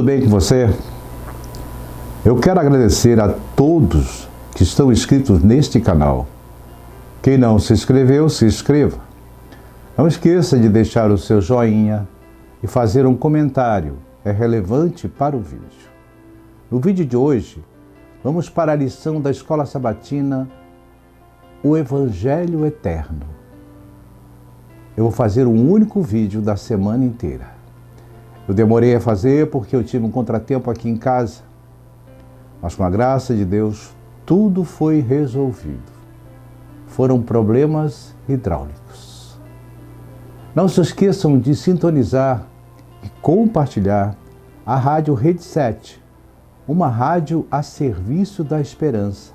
bem com você? Eu quero agradecer a todos que estão inscritos neste canal. Quem não se inscreveu, se inscreva. Não esqueça de deixar o seu joinha e fazer um comentário, é relevante para o vídeo. No vídeo de hoje, vamos para a lição da Escola Sabatina, o Evangelho Eterno. Eu vou fazer um único vídeo da semana inteira. Eu demorei a fazer porque eu tive um contratempo aqui em casa, mas com a graça de Deus, tudo foi resolvido. Foram problemas hidráulicos. Não se esqueçam de sintonizar e compartilhar a Rádio Rede 7, uma rádio a serviço da esperança.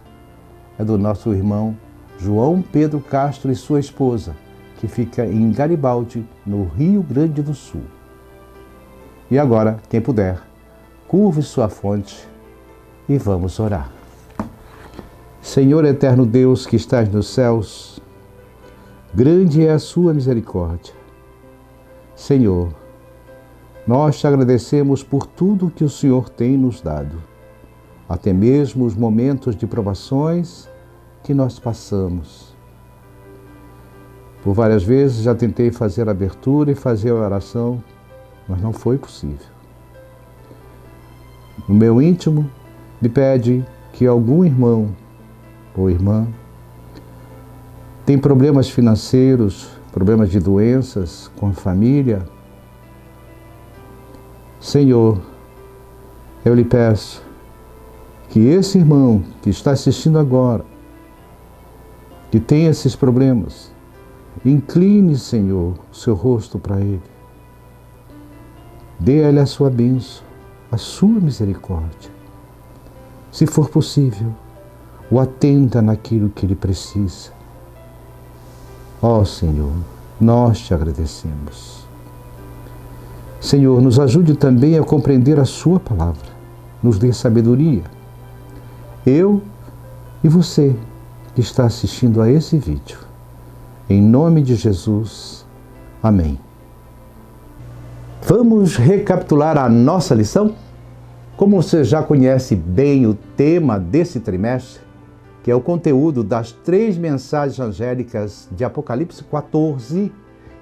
É do nosso irmão João Pedro Castro e sua esposa, que fica em Garibaldi, no Rio Grande do Sul. E agora, quem puder, curve sua fonte e vamos orar. Senhor eterno Deus que estás nos céus, grande é a sua misericórdia. Senhor, nós te agradecemos por tudo que o Senhor tem nos dado, até mesmo os momentos de provações que nós passamos. Por várias vezes já tentei fazer a abertura e fazer a oração, mas não foi possível. No meu íntimo, me pede que algum irmão ou irmã tem problemas financeiros, problemas de doenças com a família. Senhor, eu lhe peço que esse irmão que está assistindo agora, que tem esses problemas, incline, Senhor, o seu rosto para ele. Dê a ele a sua bênção, a sua misericórdia. Se for possível, o atenda naquilo que ele precisa. Ó Senhor, nós te agradecemos. Senhor, nos ajude também a compreender a sua palavra. Nos dê sabedoria. Eu e você que está assistindo a esse vídeo. Em nome de Jesus. Amém. Vamos recapitular a nossa lição? Como você já conhece bem o tema desse trimestre, que é o conteúdo das 3 mensagens angélicas de Apocalipse 14,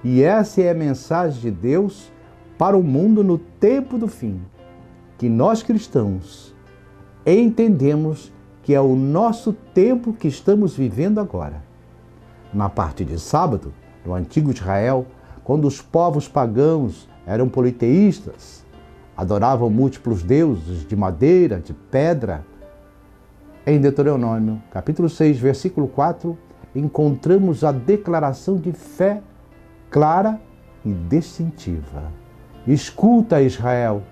e essa é a mensagem de Deus para o mundo no tempo do fim, que nós cristãos entendemos que é o nosso tempo que estamos vivendo agora. Na parte de sábado, no antigo Israel, quando os povos pagãos eram politeístas, adoravam múltiplos deuses de madeira, de pedra. Em Deuteronômio, capítulo 6, versículo 4, encontramos a declaração de fé clara e distintiva. Escuta, Israel,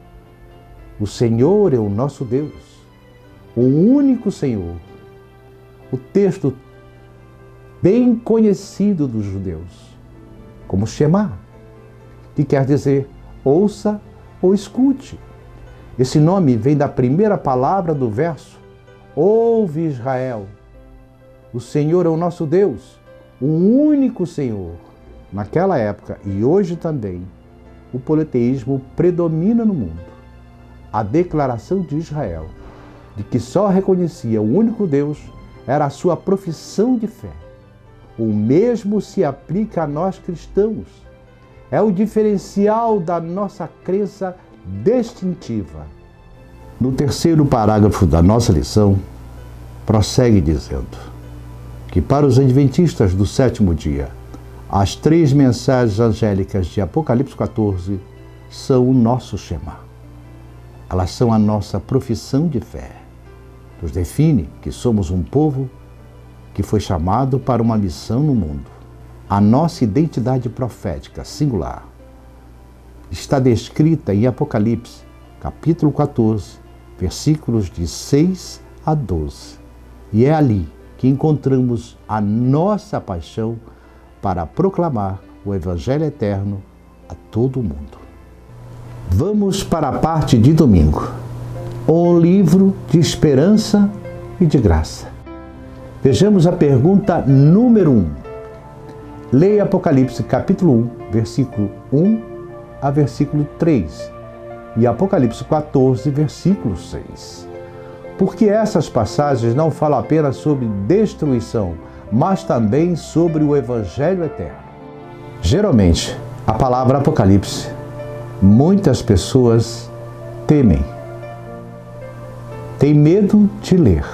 o Senhor é o nosso Deus, o único Senhor. O texto bem conhecido dos judeus, como Shema, que quer dizer ouça ou escute. Esse nome vem da primeira palavra do verso. Ouve, Israel, o Senhor é o nosso Deus, o único Senhor. Naquela época e hoje também, o politeísmo predomina no mundo. A declaração de Israel de que só reconhecia o único Deus era a sua profissão de fé. O mesmo se aplica a nós cristãos. É o diferencial da nossa crença distintiva. No terceiro parágrafo da nossa lição, prossegue dizendo que para os adventistas do sétimo dia, as 3 mensagens angélicas de Apocalipse 14 são o nosso Shema. Elas são a nossa profissão de fé. Nos define que somos um povo que foi chamado para uma missão no mundo. A nossa identidade profética singular está descrita em Apocalipse, capítulo 14, versículos de 6 a 12. E é ali que encontramos a nossa paixão para proclamar o Evangelho Eterno a todo o mundo. Vamos para a parte de domingo. Um livro de esperança e de graça. Vejamos a pergunta número 1. Leia Apocalipse capítulo 1, versículo 1 a versículo 3. e Apocalipse 14, versículo 6. Porque essas passagens não falam apenas sobre destruição, mas também sobre o Evangelho eterno. Geralmente, a palavra Apocalipse, muitas pessoas temem, têm medo de ler,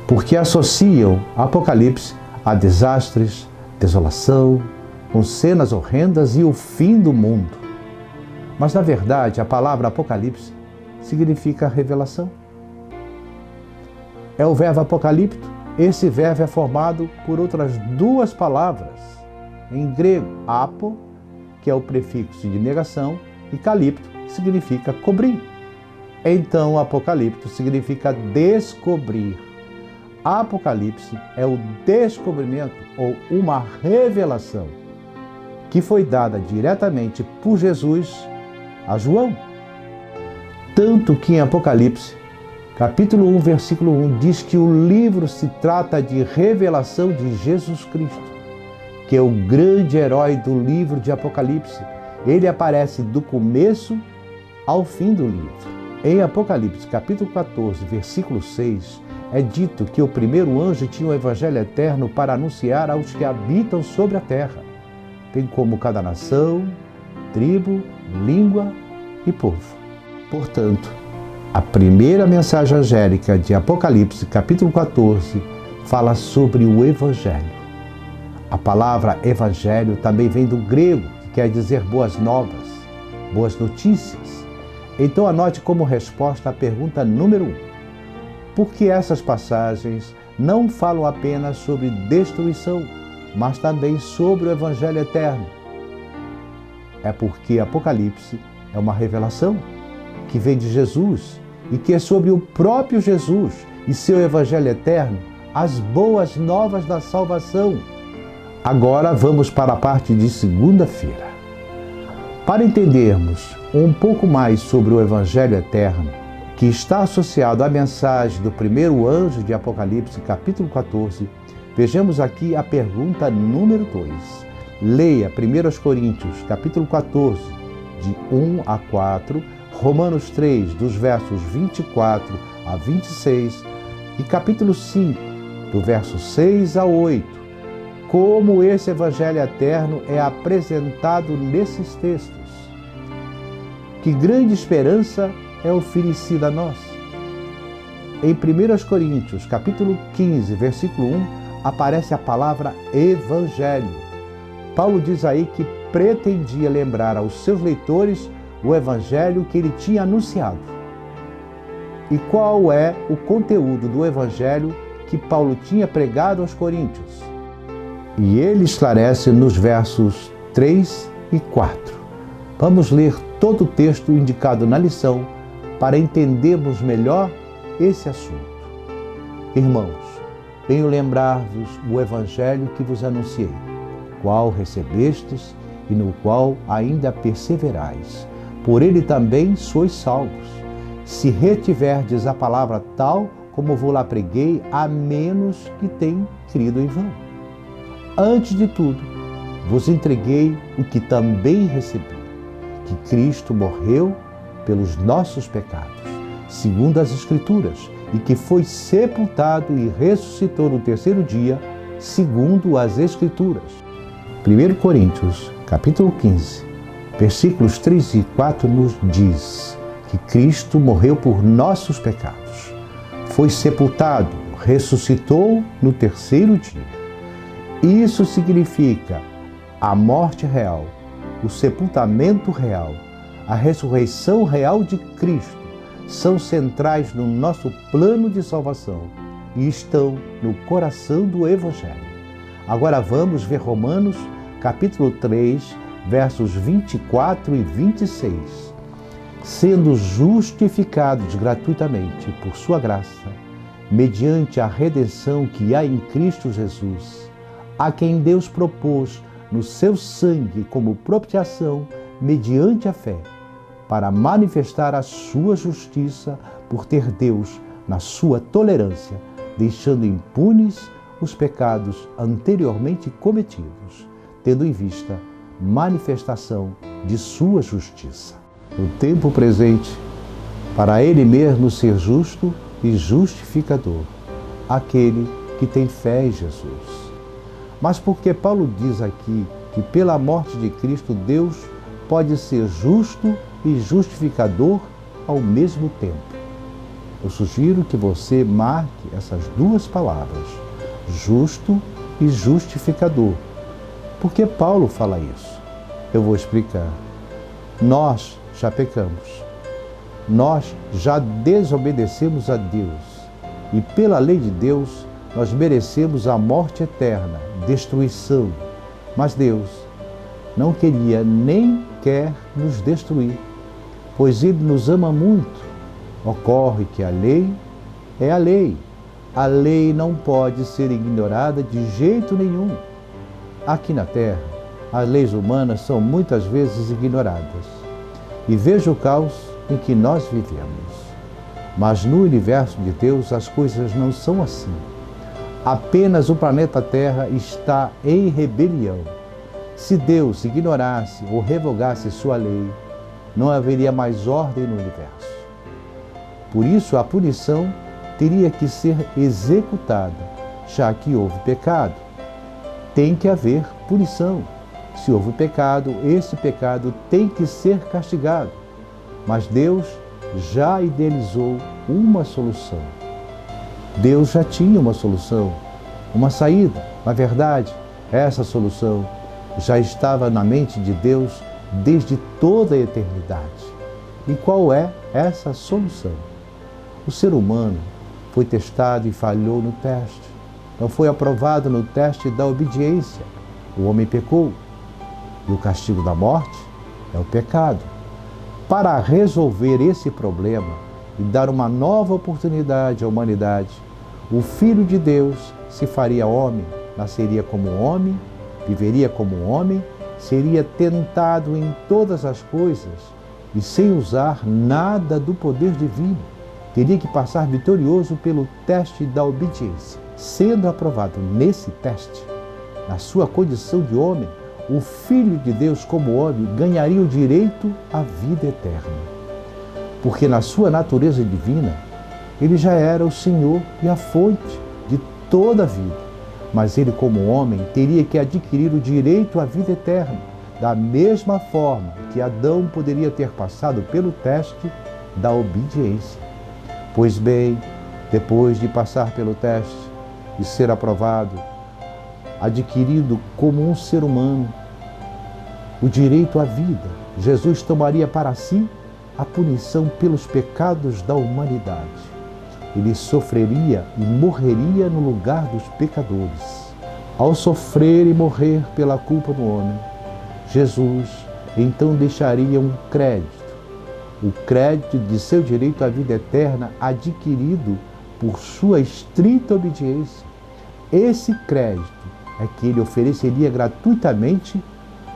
porque associam Apocalipse a desastres, desolação, com cenas horrendas e o fim do mundo. Mas, na verdade, a palavra Apocalipse significa revelação. É o verbo apocalipto. Esse verbo é formado por outras duas palavras. Em grego, apo, que é o prefixo de negação, e calipto, que significa cobrir. Então, apocalipto significa descobrir. Apocalipse é o descobrimento ou uma revelação que foi dada diretamente por Jesus a João. Tanto que em Apocalipse, capítulo 1, versículo 1, diz que o livro se trata de revelação de Jesus Cristo, que é o grande herói do livro de Apocalipse. Ele aparece do começo ao fim do livro. Em Apocalipse, capítulo 14, versículo 6, é dito que o primeiro anjo tinha o evangelho eterno para anunciar aos que habitam sobre a terra, bem como cada nação, tribo, língua e povo. Portanto, a primeira mensagem angélica de Apocalipse, capítulo 14, fala sobre o Evangelho. A palavra Evangelho também vem do grego, que quer dizer boas novas, boas notícias. Então anote como resposta a pergunta número 1. Por que essas passagens não falam apenas sobre destruição, mas também sobre o Evangelho eterno? É porque Apocalipse é uma revelação que vem de Jesus e que é sobre o próprio Jesus e seu Evangelho eterno, as boas novas da salvação. Agora vamos para a parte de segunda-feira. Para entendermos um pouco mais sobre o Evangelho eterno, que está associado à mensagem do primeiro anjo de Apocalipse, capítulo 14, vejamos aqui a pergunta número 2. Leia 1 Coríntios, capítulo 14, de 1 a 4, Romanos 3, dos versos 24 a 26, e capítulo 5, do verso 6 a 8, como esse Evangelho eterno é apresentado nesses textos. Que grande esperança é oferecida a nós. Em 1 Coríntios, capítulo 15, versículo 1, aparece a palavra Evangelho. Paulo diz aí que pretendia lembrar aos seus leitores o Evangelho que ele tinha anunciado. E qual é o conteúdo do Evangelho que Paulo tinha pregado aos coríntios? E ele esclarece nos versos 3 e 4. Vamos ler todo o texto indicado na lição para entendermos melhor esse assunto. Irmãos, venho lembrar-vos o Evangelho que vos anunciei, qual recebestes e no qual ainda perseverais. Por ele também sois salvos, se retiverdes a palavra tal como vos lá preguei, a menos que tenham crido em vão. Antes de tudo, vos entreguei o que também recebi, que Cristo morreu pelos nossos pecados, segundo as Escrituras, e que foi sepultado e ressuscitou no terceiro dia, segundo as Escrituras. 1 Coríntios, capítulo 15, versículos 3 e 4 nos diz que Cristo morreu por nossos pecados, foi sepultado, ressuscitou no terceiro dia. Isso significa a morte real, o sepultamento real, a ressurreição real de Cristo são centrais no nosso plano de salvação e estão no coração do Evangelho. Agora vamos ver Romanos, capítulo 3, versos 24 e 26. Sendo justificados gratuitamente por sua graça, mediante a redenção que há em Cristo Jesus, a quem Deus propôs no seu sangue como propiciação mediante a fé, para manifestar a sua justiça por ter Deus, na sua tolerância, deixando impunes os pecados anteriormente cometidos, tendo em vista manifestação de sua justiça. no tempo presente, para Ele mesmo ser justo e justificador, aquele que tem fé em Jesus. Mas porque Paulo diz aqui que pela morte de Cristo Deus pode ser justo e justificador ao mesmo tempo? Eu sugiro que você marque essas duas palavras, justo e justificador. Por que Paulo fala isso? Eu vou explicar. Nós já pecamos. Nós já desobedecemos a Deus. E pela lei de Deus, nós merecemos a morte eterna, destruição. Mas Deus não queria nem quer nos destruir, pois Ele nos ama muito. Ocorre que a lei é a lei. A lei não pode ser ignorada de jeito nenhum. Aqui na Terra, as leis humanas são muitas vezes ignoradas. E veja o caos em que nós vivemos. Mas no universo de Deus as coisas não são assim. Apenas o planeta Terra está em rebelião. Se Deus ignorasse ou revogasse sua lei, não haveria mais ordem no universo. Por isso, a punição teria que ser executada, já que houve pecado. Tem que haver punição. Se houve pecado, esse pecado tem que ser castigado. Mas Deus já idealizou uma solução. Deus já tinha uma solução, uma saída. Na verdade, essa solução já estava na mente de Deus desde toda a eternidade. E qual é essa solução? O ser humano foi testado e falhou no teste. Não foi aprovado no teste da obediência. O homem pecou. E o castigo da morte é o pecado. Para resolver esse problema e dar uma nova oportunidade à humanidade, o Filho de Deus se faria homem, nasceria como homem, viveria como homem, seria tentado em todas as coisas e sem usar nada do poder divino. Teria que passar vitorioso pelo teste da obediência. Sendo aprovado nesse teste, na sua condição de homem, o Filho de Deus como homem ganharia o direito à vida eterna. Porque na sua natureza divina, ele já era o Senhor e a fonte de toda a vida. Mas ele como homem teria que adquirir o direito à vida eterna, da mesma forma que Adão poderia ter passado pelo teste da obediência. Pois bem, depois de passar pelo teste e ser aprovado, adquirido como um ser humano o direito à vida, Jesus tomaria para si a punição pelos pecados da humanidade. Ele sofreria e morreria no lugar dos pecadores. Ao sofrer e morrer pela culpa do homem, Jesus então deixaria um crédito, o crédito de seu direito à vida eterna adquirido por sua estrita obediência. Esse crédito é que ele ofereceria gratuitamente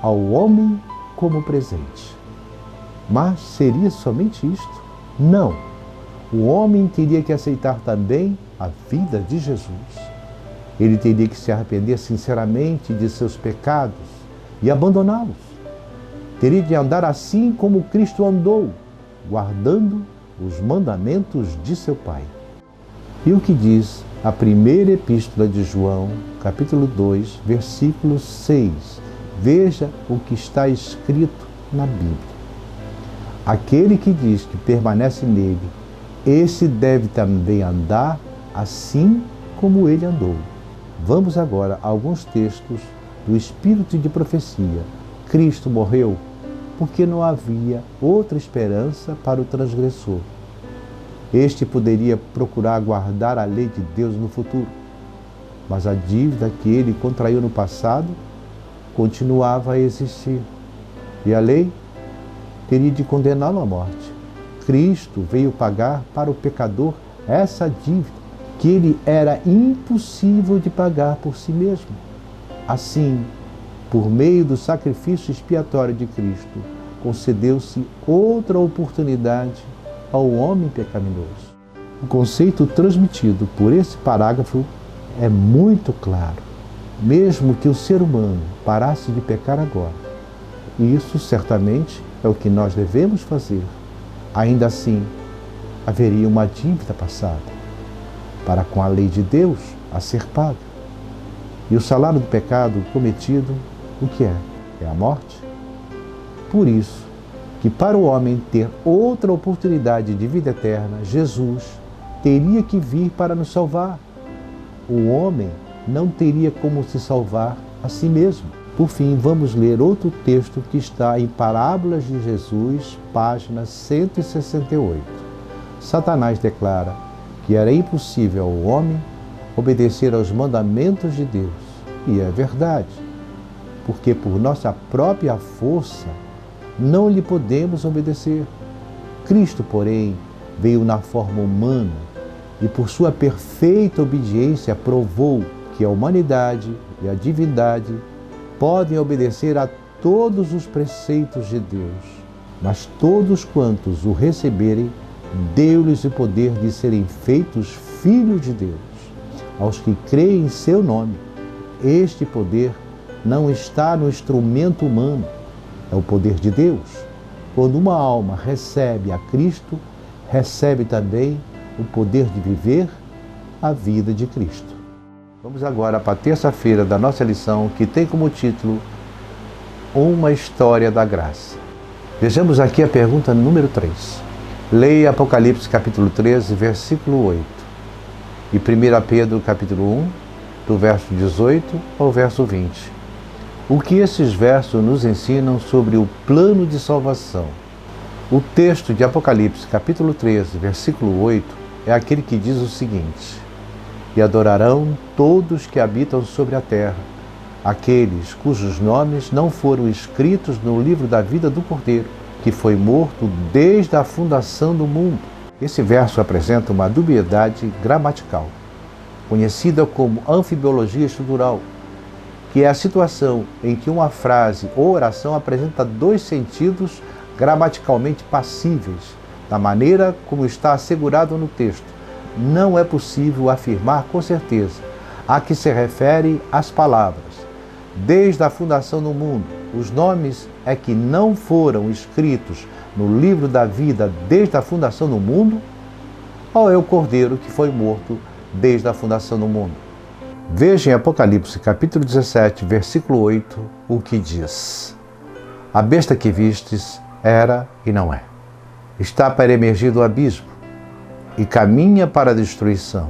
ao homem como presente. Mas seria somente isto? Não. O homem teria que aceitar também a vida de Jesus. Ele teria que se arrepender sinceramente de seus pecados e abandoná-los. Teria de andar assim como Cristo andou, guardando os mandamentos de seu Pai. E o que diz a primeira epístola de João, capítulo 2, versículo 6. Veja o que está escrito na Bíblia. Aquele que diz que permanece nele, esse deve também andar assim como ele andou. Vamos agora a alguns textos do Espírito de Profecia. Cristo morreu porque não havia outra esperança para o transgressor. Este poderia procurar guardar a lei de Deus no futuro, mas a dívida que ele contraiu no passado continuava a existir, e a lei teria de condená-lo à morte. Cristo veio pagar para o pecador essa dívida que ele era impossível de pagar por si mesmo. Assim, por meio do sacrifício expiatório de Cristo, concedeu-se outra oportunidade ao homem pecaminoso. O conceito transmitido por esse parágrafo é muito claro. Mesmo que o ser humano parasse de pecar agora, isso certamente é o que nós devemos fazer. Ainda assim, haveria uma dívida passada para com a lei de Deus a ser paga. E o salário do pecado cometido, o que é? É a morte. Por isso, que para o homem ter outra oportunidade de vida eterna, Jesus teria que vir para nos salvar. O homem não teria como se salvar a si mesmo. Por fim, vamos ler outro texto que está em Parábolas de Jesus, página 168. Satanás declara que era impossível ao homem obedecer aos mandamentos de Deus. E é verdade, porque por nossa própria força não lhe podemos obedecer. Cristo, porém, veio na forma humana e por sua perfeita obediência provou que a humanidade e a divindade podem obedecer a todos os preceitos de Deus, mas todos quantos o receberem, deu-lhes o poder de serem feitos filhos de Deus, aos que creem em seu nome. Este poder não está no instrumento humano, é o poder de Deus. Quando uma alma recebe a Cristo, recebe também o poder de viver a vida de Cristo. Vamos agora para a terça-feira da nossa lição, que tem como título Uma História da Graça. Vejamos aqui a pergunta número 3. Leia Apocalipse capítulo 13, versículo 8. E 1 Pedro capítulo 1, do verso 18 ao verso 20. O que esses versos nos ensinam sobre o plano de salvação? O texto de Apocalipse capítulo 13, versículo 8, é aquele que diz o seguinte: E adorarão todos que habitam sobre a terra, aqueles cujos nomes não foram escritos no livro da vida do Cordeiro, que foi morto desde a fundação do mundo. Esse verso apresenta uma dubiedade gramatical, conhecida como anfibiologia estrutural, que é a situação em que uma frase ou oração apresenta dois sentidos gramaticalmente passíveis, da maneira como está assegurado no texto. Não é possível afirmar com certeza a que se refere as palavras desde a fundação do mundo. Os nomes é que não foram escritos no livro da vida desde a fundação do mundo, ou é o Cordeiro que foi morto desde a fundação do mundo? Veja em Apocalipse capítulo 17, versículo 8, o que diz: A besta que vistes era e não é. Está para emergir do abismo e caminha para a destruição.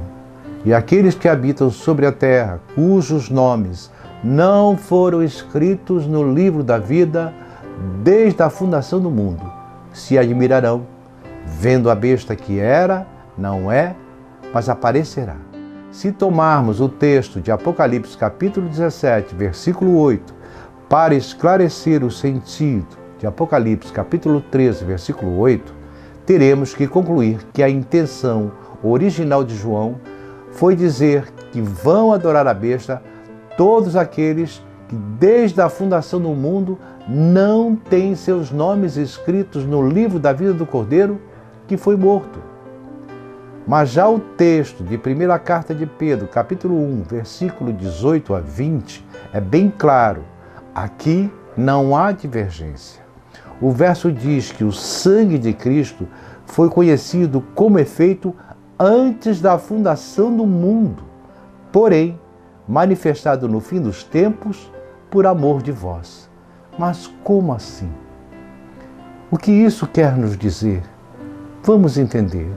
E aqueles que habitam sobre a terra, cujos nomes não foram escritos no livro da vida desde a fundação do mundo, se admirarão, vendo a besta que era, não é, mas aparecerá. Se tomarmos o texto de Apocalipse capítulo 17, versículo 8, para esclarecer o sentido de Apocalipse capítulo 13, versículo 8, teremos que concluir que a intenção original de João foi dizer que vão adorar a besta todos aqueles que desde a fundação do mundo não têm seus nomes escritos no livro da vida do Cordeiro, que foi morto. Mas já o texto de 1ª carta de Pedro, capítulo 1, versículo 18 a 20, é bem claro. Aqui não há divergência. O verso diz que o sangue de Cristo foi conhecido como efeito antes da fundação do mundo, porém, manifestado no fim dos tempos por amor de vós. Mas como assim? O que isso quer nos dizer? Vamos entender.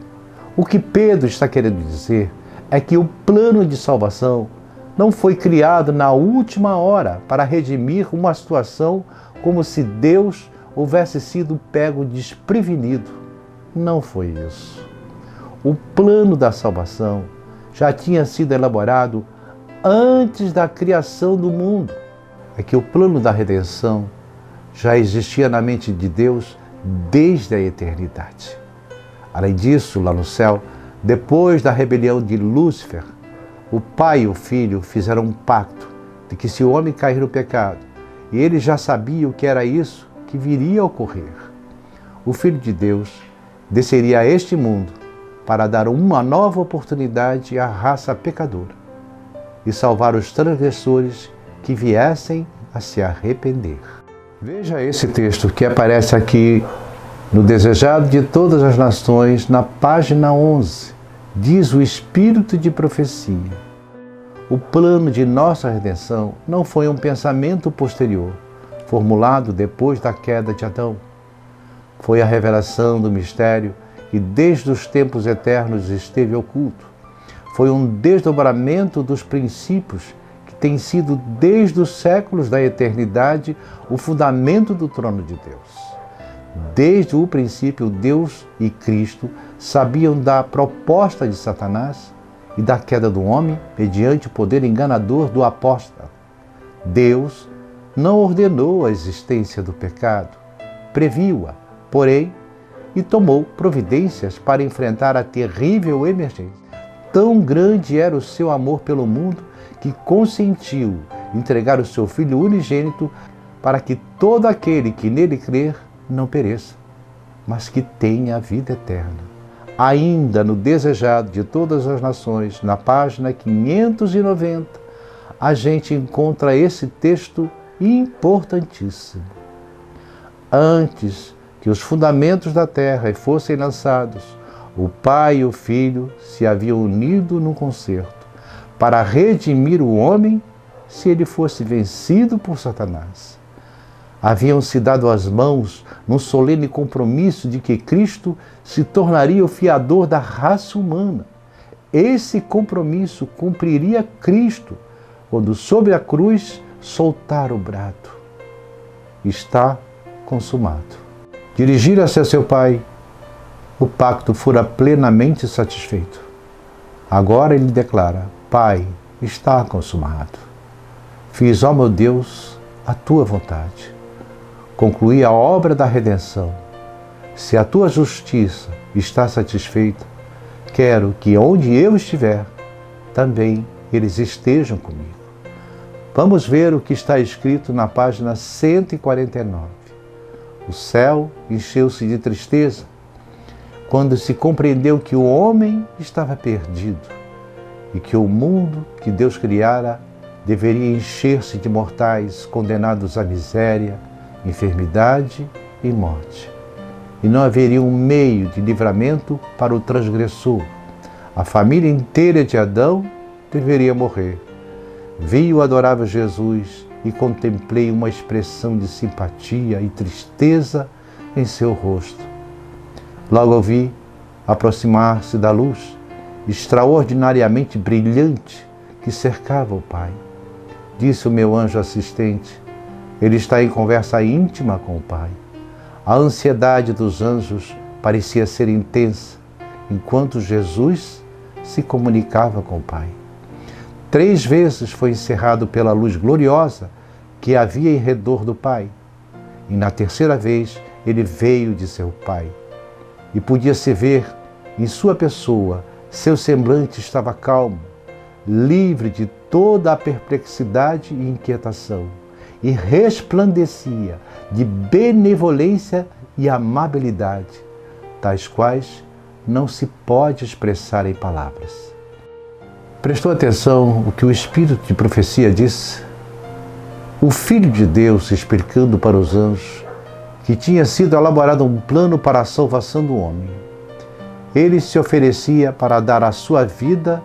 O que Pedro está querendo dizer é que o plano de salvação não foi criado na última hora para redimir uma situação como se Deus houvesse sido pego desprevenido. Não foi isso. O plano da salvação já tinha sido elaborado antes da criação do mundo. É que o plano da redenção já existia na mente de Deus desde a eternidade. Além disso, lá no céu, depois da rebelião de Lúcifer, o Pai e o Filho fizeram um pacto de que se o homem cair no pecado, e ele já sabia o que era isso que viria a ocorrer, o Filho de Deus desceria a este mundo para dar uma nova oportunidade à raça pecadora e salvar os transgressores que viessem a se arrepender. Veja esse texto que aparece aqui no Desejado de Todas as Nações, na página 11. Diz o Espírito de Profecia: o plano de nossa redenção não foi um pensamento posterior, formulado depois da queda de Adão. Foi a revelação do mistério que desde os tempos eternos esteve oculto. Foi um desdobramento dos princípios que tem sido desde os séculos da eternidade o fundamento do trono de Deus. Desde o princípio, Deus e Cristo sabiam da proposta de Satanás e da queda do homem mediante o poder enganador do apóstolo. Deus não ordenou a existência do pecado, previu-a, porém, e tomou providências para enfrentar a terrível emergência. Tão grande era o seu amor pelo mundo que consentiu entregar o seu Filho unigênito para que todo aquele que nele crer não pereça, mas que tenha a vida eterna. Ainda no Desejado de Todas as Nações, na página 590, a gente encontra esse texto importantíssimo. Antes que os fundamentos da terra fossem lançados, o Pai e o Filho se haviam unido num concerto para redimir o homem se ele fosse vencido por Satanás. Haviam-se dado as mãos num solene compromisso de que Cristo se tornaria o fiador da raça humana. Esse compromisso cumpriria Cristo quando, sobre a cruz, soltar o brado: está consumado. Dirigir-se a seu Pai, o pacto fora plenamente satisfeito. Agora ele declara: Pai, está consumado. Fiz, ó meu Deus, a tua vontade. Concluí a obra da redenção. Se a tua justiça está satisfeita, quero que onde eu estiver, também eles estejam comigo. Vamos ver o que está escrito na página 149. O céu encheu-se de tristeza quando se compreendeu que o homem estava perdido e que o mundo que Deus criara deveria encher-se de mortais condenados à miséria, enfermidade e morte. E não haveria um meio de livramento para o transgressor. A família inteira de Adão deveria morrer. Vi o adorável Jesus e contemplei uma expressão de simpatia e tristeza em seu rosto. Logo ouvi aproximar-se da luz extraordinariamente brilhante que cercava o Pai. Disse o meu anjo assistente: ele está em conversa íntima com o Pai. A ansiedade dos anjos parecia ser intensa, enquanto Jesus se comunicava com o Pai. 3 vezes foi encerrado pela luz gloriosa que havia em redor do Pai. E na 3ª vez ele veio de seu Pai. E podia-se ver em sua pessoa, seu semblante estava calmo, livre de toda a perplexidade e inquietação, e resplandecia de benevolência e amabilidade, tais quais não se pode expressar em palavras. Prestou atenção o que o Espírito de Profecia disse? O Filho de Deus explicando para os anjos que tinha sido elaborado um plano para a salvação do homem. Ele se oferecia para dar a sua vida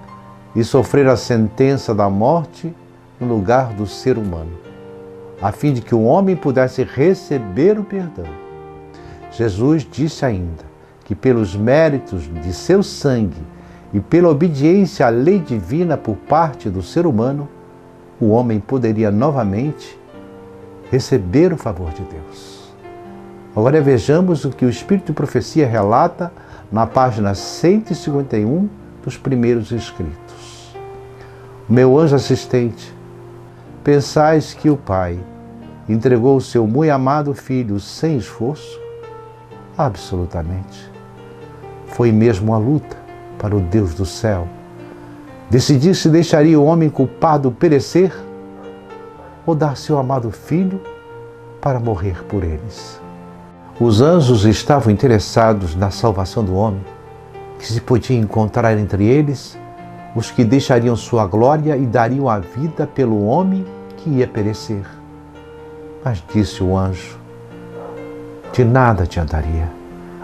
e sofrer a sentença da morte no lugar do ser humano, a fim de que o homem pudesse receber o perdão. Jesus disse ainda que pelos méritos de seu sangue e pela obediência à lei divina por parte do ser humano, o homem poderia novamente receber o favor de Deus. Agora vejamos o que o Espírito de Profecia relata na página 151 dos primeiros escritos. Meu anjo assistente, pensais que o Pai entregou o seu muito amado Filho sem esforço? Absolutamente. Foi mesmo a luta para o Deus do céu decidir se deixaria o homem culpado perecer ou dar seu amado Filho para morrer por eles. Os anjos estavam interessados na salvação do homem, que se podia encontrar entre eles os que deixariam sua glória e dariam a vida pelo homem que ia perecer. Mas disse o anjo: de nada adiantaria.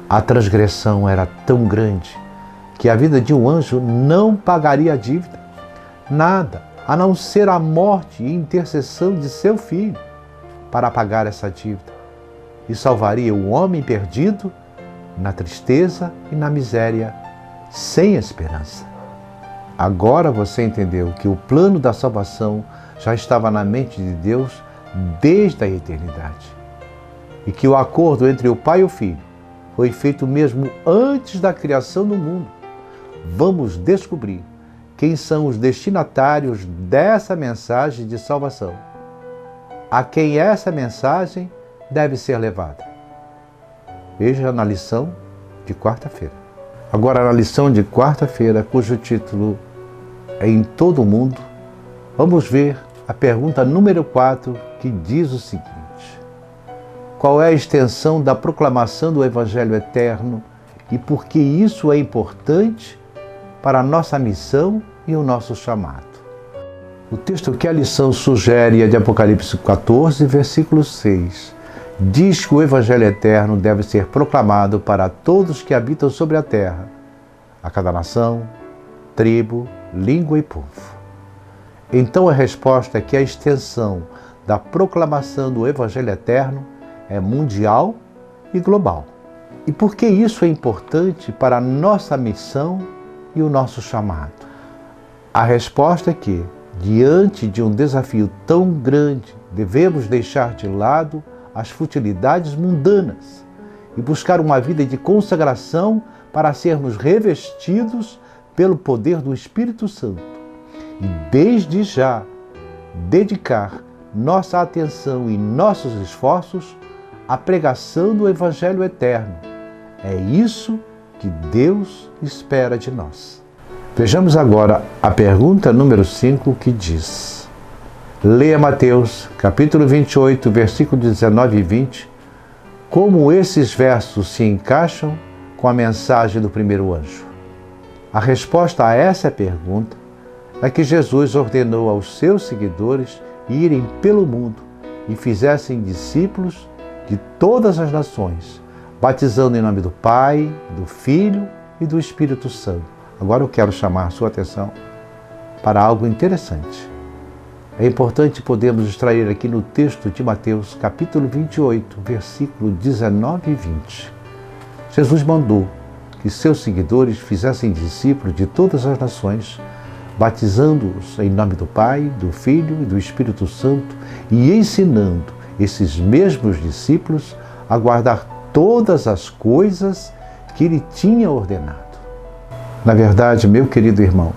A transgressão era tão grande que a vida de um anjo não pagaria a dívida. Nada, a não ser a morte e intercessão de seu filho para pagar essa dívida. E salvaria o homem perdido na tristeza e na miséria, sem esperança. Agora você entendeu que o plano da salvação já estava na mente de Deus desde a eternidade. E que o acordo entre o Pai e o Filho foi feito mesmo antes da criação do mundo. Vamos descobrir quem são os destinatários dessa mensagem de salvação. A quem essa mensagem deve ser levada. Veja na lição de quarta-feira. Agora, na lição de quarta-feira, cujo título é Em Todo o Mundo, vamos ver a pergunta número 4, que diz o seguinte: qual é a extensão da proclamação do Evangelho eterno e por que isso é importante para a nossa missão e o nosso chamado? O texto que a lição sugere é de Apocalipse 14, versículo 6. Diz que o Evangelho eterno deve ser proclamado para todos que habitam sobre a terra, a cada nação, tribo, língua e povo. Então a resposta é que a extensão da proclamação do Evangelho eterno é mundial e global. E por que isso é importante para a nossa missão e o nosso chamado? A resposta é que, diante de um desafio tão grande, devemos deixar de lado as futilidades mundanas e buscar uma vida de consagração para sermos revestidos pelo poder do Espírito Santo. E desde já dedicar nossa atenção e nossos esforços à pregação do Evangelho eterno. É isso que Deus espera de nós. Vejamos agora a pergunta número 5, que diz: leia Mateus, capítulo 28, versículo 19 e 20, como esses versos se encaixam com a mensagem do primeiro anjo. A resposta a essa pergunta é que Jesus ordenou aos seus seguidores irem pelo mundo e fizessem discípulos de todas as nações, batizando em nome do Pai, do Filho e do Espírito Santo. Agora eu quero chamar a sua atenção para algo interessante. É importante podermos extrair aqui no texto de Mateus, capítulo 28, versículo 19 e 20. Jesus mandou que seus seguidores fizessem discípulos de todas as nações, batizando-os em nome do Pai, do Filho e do Espírito Santo e ensinando esses mesmos discípulos a guardar todas as coisas que ele tinha ordenado. Na verdade, meu querido irmão,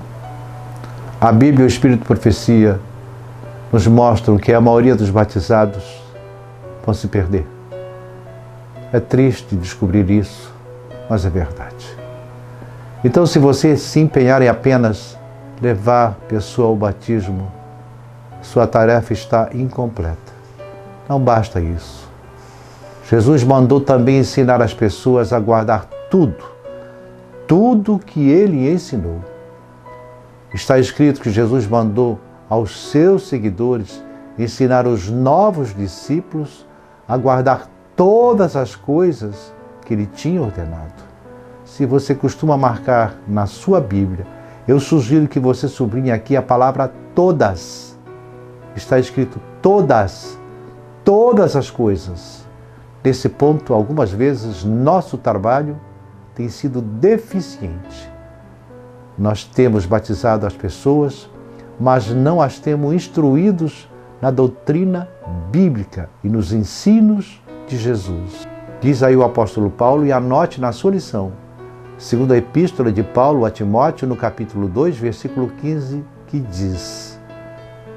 a Bíblia e o Espírito de Profecia nos mostram que a maioria dos batizados vão se perder. É triste descobrir isso, mas é verdade. Então, se você se empenhar em apenas levar a pessoa ao batismo, sua tarefa está incompleta. Não basta isso. Jesus mandou também ensinar as pessoas a guardar tudo que ele ensinou. Está escrito que Jesus mandou aos seus seguidores ensinar os novos discípulos a guardar todas as coisas que ele tinha ordenado. Se você costuma marcar na sua Bíblia, eu sugiro que você sublinhe aqui a palavra todas. Está escrito todas as coisas. Nesse ponto, algumas vezes, nosso trabalho tem sido deficiente. Nós temos batizado as pessoas, mas não as temos instruídos na doutrina bíblica e nos ensinos de Jesus. Diz aí o apóstolo Paulo, e anote na sua lição, segundo a epístola de Paulo a Timóteo, no capítulo 2, versículo 15, que diz: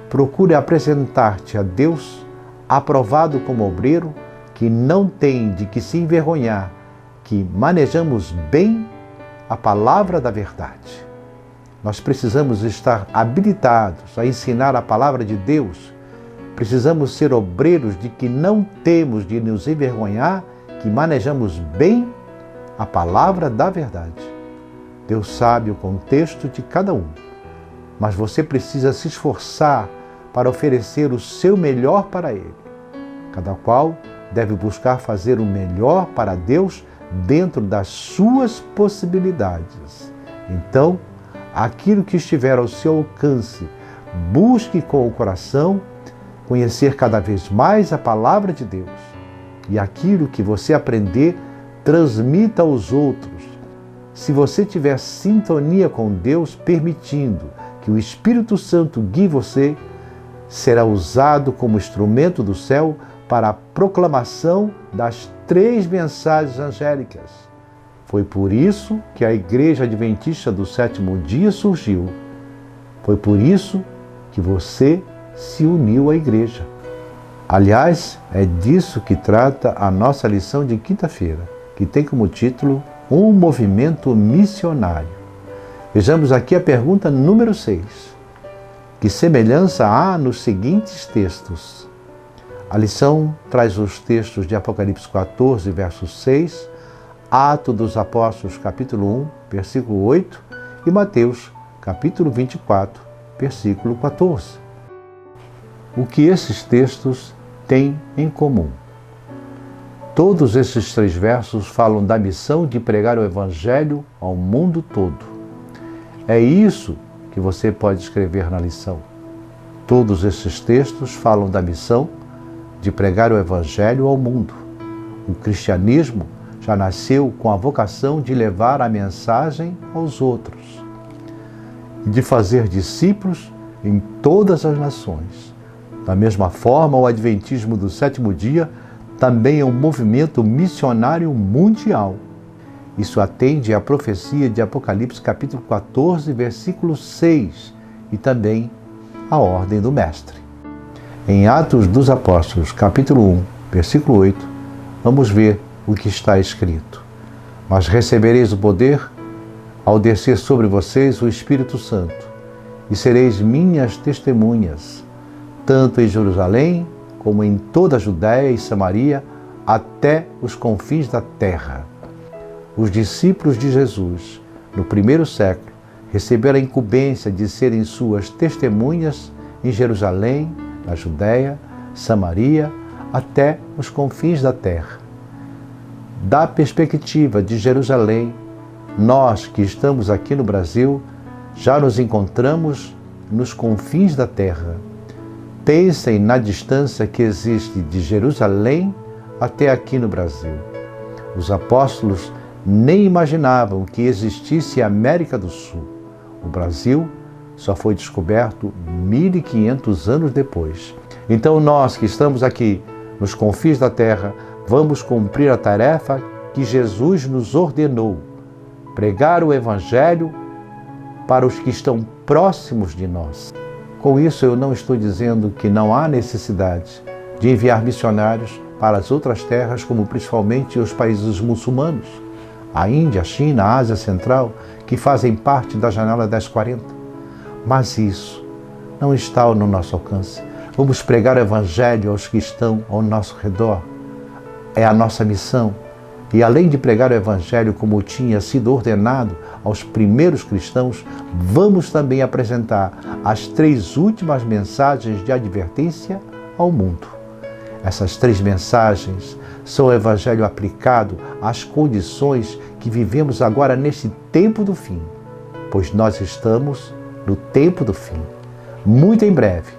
procure apresentar-te a Deus aprovado como obreiro, que não tem de que se envergonhar, que manejamos bem a palavra da verdade. Nós precisamos estar habilitados a ensinar a palavra de Deus. Precisamos ser obreiros de que não temos de nos envergonhar, que manejamos bem a palavra da verdade. Deus sabe o contexto de cada um, mas você precisa se esforçar para oferecer o seu melhor para Ele. Cada qual deve buscar fazer o melhor para Deus dentro das suas possibilidades. Então, aquilo que estiver ao seu alcance, busque com o coração conhecer cada vez mais a palavra de Deus. E aquilo que você aprender, transmita aos outros. Se você tiver sintonia com Deus, permitindo que o Espírito Santo guie você, será usado como instrumento do céu para a proclamação das 3 mensagens angélicas. Foi por isso que a Igreja Adventista do Sétimo Dia surgiu. Foi por isso que você se uniu à igreja. Aliás, é disso que trata a nossa lição de quinta-feira, que tem como título Um Movimento Missionário. Vejamos aqui a pergunta número 6. Que semelhança há nos seguintes textos? A lição traz os textos de Apocalipse 14, verso 6, Atos dos Apóstolos, capítulo 1, versículo 8 e Mateus, capítulo 24, versículo 14. O que esses textos têm em comum? Todos esses 3 versos falam da missão de pregar o Evangelho ao mundo todo. É isso que você pode escrever na lição. Todos esses textos falam da missão de pregar o Evangelho ao mundo. O cristianismo já nasceu com a vocação de levar a mensagem aos outros e de fazer discípulos em todas as nações. Da mesma forma, o Adventismo do Sétimo Dia também é um movimento missionário mundial. Isso atende à profecia de Apocalipse capítulo 14, versículo 6 e também à ordem do Mestre. Em Atos dos Apóstolos, capítulo 1, versículo 8, vamos ver o que está escrito. Mas recebereis o poder ao descer sobre vocês o Espírito Santo, e sereis minhas testemunhas, tanto em Jerusalém, como em toda a Judéia e Samaria, até os confins da terra. Os discípulos de Jesus, no primeiro século, receberam a incumbência de serem suas testemunhas em Jerusalém, na Judéia, Samaria, até os confins da terra. Da perspectiva de Jerusalém, nós que estamos aqui no Brasil, já nos encontramos nos confins da terra. Pensem na distância que existe de Jerusalém até aqui no Brasil. Os apóstolos nem imaginavam que existisse a América do Sul. O Brasil só foi descoberto 1500 anos depois. Então nós que estamos aqui nos confins da terra, vamos cumprir a tarefa que Jesus nos ordenou: pregar o Evangelho para os que estão próximos de nós. Com isso, eu não estou dizendo que não há necessidade de enviar missionários para as outras terras, como principalmente os países muçulmanos, a Índia, a China, a Ásia Central, que fazem parte da janela 1040. Mas isso não está no nosso alcance. Vamos pregar o Evangelho aos que estão ao nosso redor. É a nossa missão. E além de pregar o Evangelho como tinha sido ordenado aos primeiros cristãos, vamos também apresentar as 3 últimas mensagens de advertência ao mundo. Essas 3 mensagens são o Evangelho aplicado às condições que vivemos agora nesse tempo do fim, pois nós estamos no tempo do fim. Muito em breve,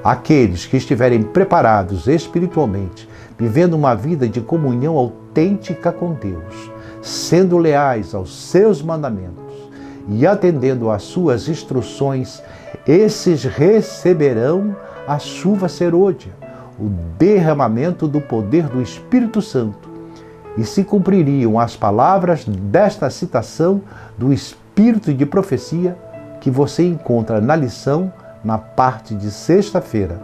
aqueles que estiverem preparados espiritualmente, vivendo uma vida de comunhão autêntica com Deus, sendo leais aos seus mandamentos e atendendo às suas instruções, esses receberão a chuva serôdia, o derramamento do poder do Espírito Santo, e se cumpririam as palavras desta citação do Espírito de profecia que você encontra na lição na parte de sexta-feira.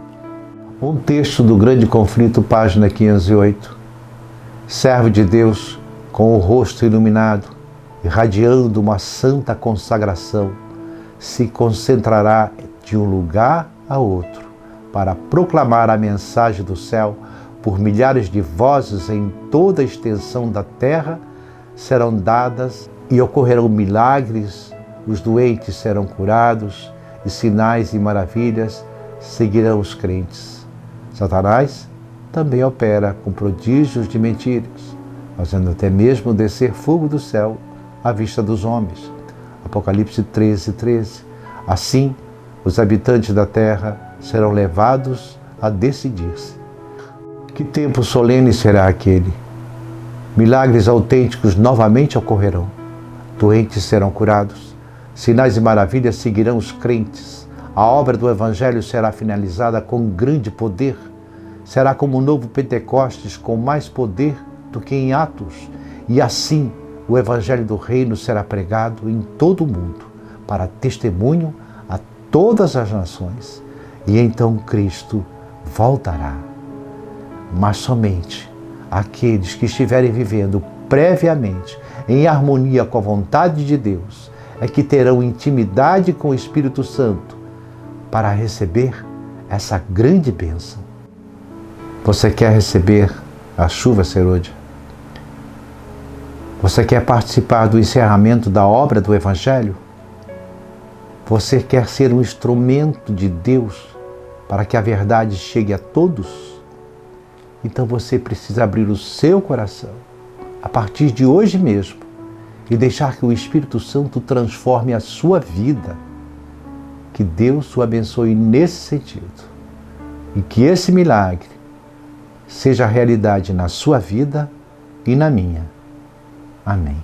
Um texto do Grande Conflito, página 508. Servo de Deus, com o rosto iluminado, irradiando uma santa consagração, se concentrará de um lugar a outro para proclamar a mensagem do céu por milhares de vozes em toda a extensão da terra, serão dadas e ocorrerão milagres, os doentes serão curados e sinais e maravilhas seguirão os crentes. Satanás também opera com prodígios de mentiras, fazendo até mesmo descer fogo do céu à vista dos homens. Apocalipse 13:13. Assim, os habitantes da terra serão levados a decidir-se. Que tempo solene será aquele? Milagres autênticos novamente ocorrerão. Doentes serão curados. Sinais e maravilhas seguirão os crentes. A obra do Evangelho será finalizada com grande poder. Será como um novo Pentecostes com mais poder do que em Atos. E assim, o Evangelho do Reino será pregado em todo o mundo, para testemunho a todas as nações. E então Cristo voltará. Mas somente aqueles que estiverem vivendo previamente em harmonia com a vontade de Deus é que terão intimidade com o Espírito Santo para receber essa grande bênção. Você quer receber a chuva serôdia? Você quer participar do encerramento da obra do Evangelho? Você quer ser um instrumento de Deus para que a verdade chegue a todos? Então você precisa abrir o seu coração, a partir de hoje mesmo, e deixar que o Espírito Santo transforme a sua vida. Que Deus o abençoe nesse sentido. E que esse milagre seja realidade na sua vida e na minha. Amém.